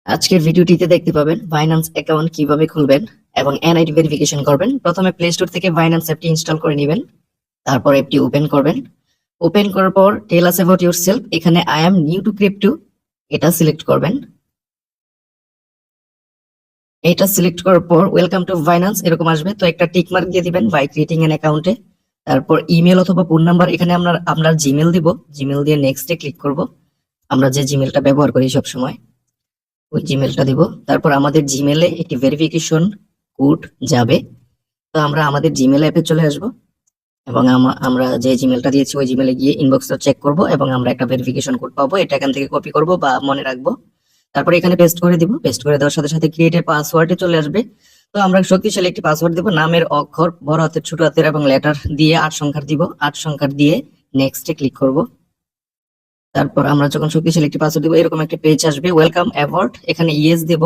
আজকের ভিডিওটিতে দেখতে পাবেন বাইন্যান্স অ্যাকাউন্ট কিভাবে খুলবেন এবং এনআইডি ভেরিফিকেশন করবেন। প্রথমে প্লে স্টোর থেকে বাইন্যান্স অ্যাপটি ইনস্টল করে নেবেন, তারপর অ্যাপটি ওপেন করবেন। ওপেন করার পর টেল আস অ্যাবাউট ইউরসেলফ, এখানে I am new two crypto এটা সিলেক্ট করবেন। এটা সিলেক্ট করার পর ওয়েলকাম টু বাইন্যান্স এরকম আসবে, তো একটা টিক মার্ক দিয়ে দিবেন বাই ক্রিয়েটিং এন অ্যাকাউন্টে। তারপর ইমেল অথবা ফোন নাম্বার, এখানে আমরা জিমেল দিব, জিমেল দিয়ে নেক্সটে ক্লিক করব। আমরা যে জিমেলটা ব্যবহার করি সব সময় ওই জিমেলটা দিব। তারপর আমাদের জিমেলে একটি ভেরিফিকেশন কোড যাবে, তো আমরা আমাদের জিমেল অ্যাপে চলে আসব এবং আমরা যে জিমেলটা দিয়েছি ওই জিমেলে গিয়ে ইনবক্সটা চেক করব এবং আমরা একটা ভেরিফিকেশন কোড পাবো। এটা এখান থেকে কপি করব বা মনে রাখবো, তারপর এখানে পেস্ট করে দিব। পেস্ট করে দেওয়ার সাথে সাথে ক্রিয়েট এ পাসওয়ার্ডে চলে আসবে। তো আমরা শক্তিশালী একটি পাসওয়ার্ড দেব, নামের অক্ষর বড় হাতের ছোট হাতের এবং লেটার দিয়ে 8 সংখ্যার দিব। 8 সংখ্যার দিয়ে নেক্সটে ক্লিক করব। তারপর আমরা যখন শক্তিশালী একটি পাসওয়ার্ড দিব এরকম একটা পেজ আসবে, ওয়েলকাম অ্যাবাউট, এখানে ইয়েস দেব।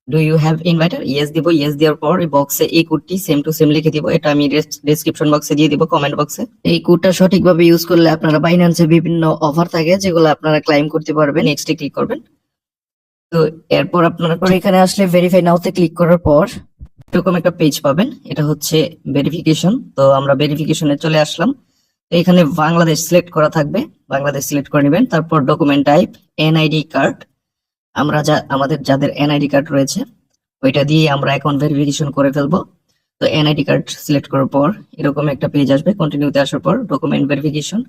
Do you have inviter, yes দিব। ইয়েস দেওয়ার পর এই বক্সে এই কোডটি সেম টু সেম লিখে দিব, এটা আমি ডেসক্রিপশন বক্সে দিয়ে দিব, কমেন্ট বক্সে। এই কোডটা সঠিকভাবে ইউজ করলে আপনারা বাইন্যান্সে বিভিন্ন অফার থাকে যেগুলো আপনারা ক্লাইম করতে পারবেন। নেক্সটে ক্লিক করবেন। তো এরপর আপনারা এখানে আসলে ভেরিফাই নাওতে ক্লিক করার পর এরকম একটা পেজ পাবেন, এটা হচ্ছে ভেরিফিকেশন। তো আমরা ভেরিফিকেশনে চলে আসলাম। এখানে বাংলাদেশ সিলেক্ট করা থাকবে, বাংলাদেশ সিলেক্ট করে নেবেন। তারপর ডকুমেন্ট টাইপ এনআইডি কার্ড, আমরা আমাদের যাদের এনআইডি কার্ড রয়েছে ওইটা দিয়ে আমরা অ্যাকাউন্ট ভেরিফিকেশন করে ফেলবো। তো এনআইডি কার্ড সিলেক্ট করার পর এরকম একটা পেজ আসবে, কন্টিনিউতে আসার পর ডকুমেন্ট ভেরিফিকেশন।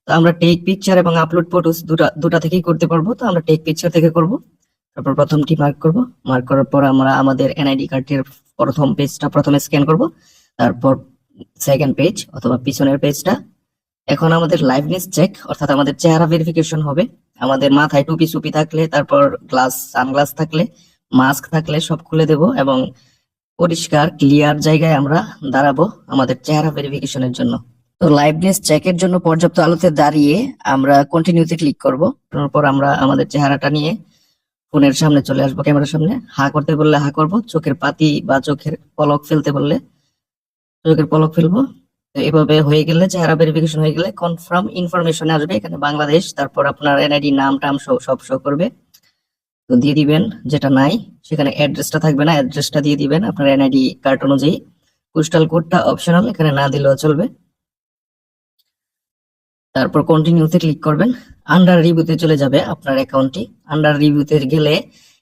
তো আমরা টেক পিকচার এবং আপলোড ফটোস দুটা থেকেই করতে পারবো, তো আমরা টেক পিকচার থেকে করব। তারপর প্রথমটি মার্ক করব, মার্ক করার পর আমরা আমাদের এনআইডি কার্ডের প্রথম পেজটা প্রথমে স্ক্যান করব, তারপর সেকেন্ড পেজ অথবা পিছনের পেজটা। এখন আমাদের লাইভনেস চেক অর্থাৎ আমাদের চেহারা ভেরিফিকেশন হবে। আমাদের মাথায় টুপি সুপি থাকলে, তারপর সানগ্লাস থাকলে, মাস্ক থাকলে সব খুলে দেব এবং পরিষ্কার ক্লিয়ার জায়গায় আমরা দাঁড়াবো আমাদের চেহারা ভেরিফিকেশনের জন্য। তো লাইভনেস চেকের জন্য পর্যাপ্ত আলোতে দাঁড়িয়ে আমরা কন্টিনিউতে ক্লিক করব। তারপর আমরা আমাদের চেহারাটা নিয়ে ফোনের সামনে চলে আসবো, ক্যামেরার সামনে। হা করতে বললে হা করব, চোখের পাতি বা চোখের পলক ফেলতে বললে চোখের পলক ফেলবো। তো এভাবে হয়ে গেলে চেহারা ভেরিফিকেশন হয়ে গেলে কনফার্ম ইনফরমেশন আসবে, এখানে বাংলাদেশ, তারপর আপনার এনআইডি নাম টাম সব শো করবে। তো দিয়ে দিবেন, যেটা নাই সেখানে অ্যাড্রেসটা থাকবে না, অ্যাড্রেসটা দিয়ে দিবেন আপনার এনআইডি কার্ড অনুযায়ী। পোস্টাল কোডটা অপশনাল, এখানে না দিলেও চলবে। তারপর কন্টিনিউতে ক্লিক করবেন। আন্ডার রিভিউতে চলে যাবে আপনার অ্যাকাউন্টটি। আন্ডার রিভিউতে গেলে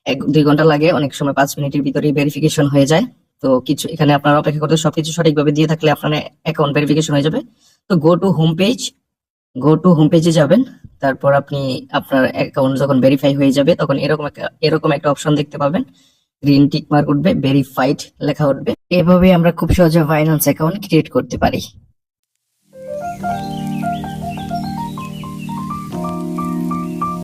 1-2 ঘন্টা লাগে, অনেক সময় 5 মিনিটের ভিতরেই ভেরিফিকেশন হয়ে যায়। তো কিছু এখানে আপনার অপেক্ষা করতে, সবকিছু সঠিকভাবে দিয়ে থাকলে আপনার অ্যাকাউন্ট ভেরিফিকেশন হয়ে যাবে। তো গো টু হোম পেজে যাবেন। তারপর আপনি আপনার অ্যাকাউন্ট যখন ভেরিফাই হয়ে যাবে তখন এরকম একটা অপশন দেখতে পাবেন, গ্রিন টিক মার্ক উঠবে, ভেরিফাইড লেখা উঠবে। এভাবে আমরা খুব সহজে বাইন্যান্স অ্যাকাউন্ট ক্রিয়েট করতে পারি।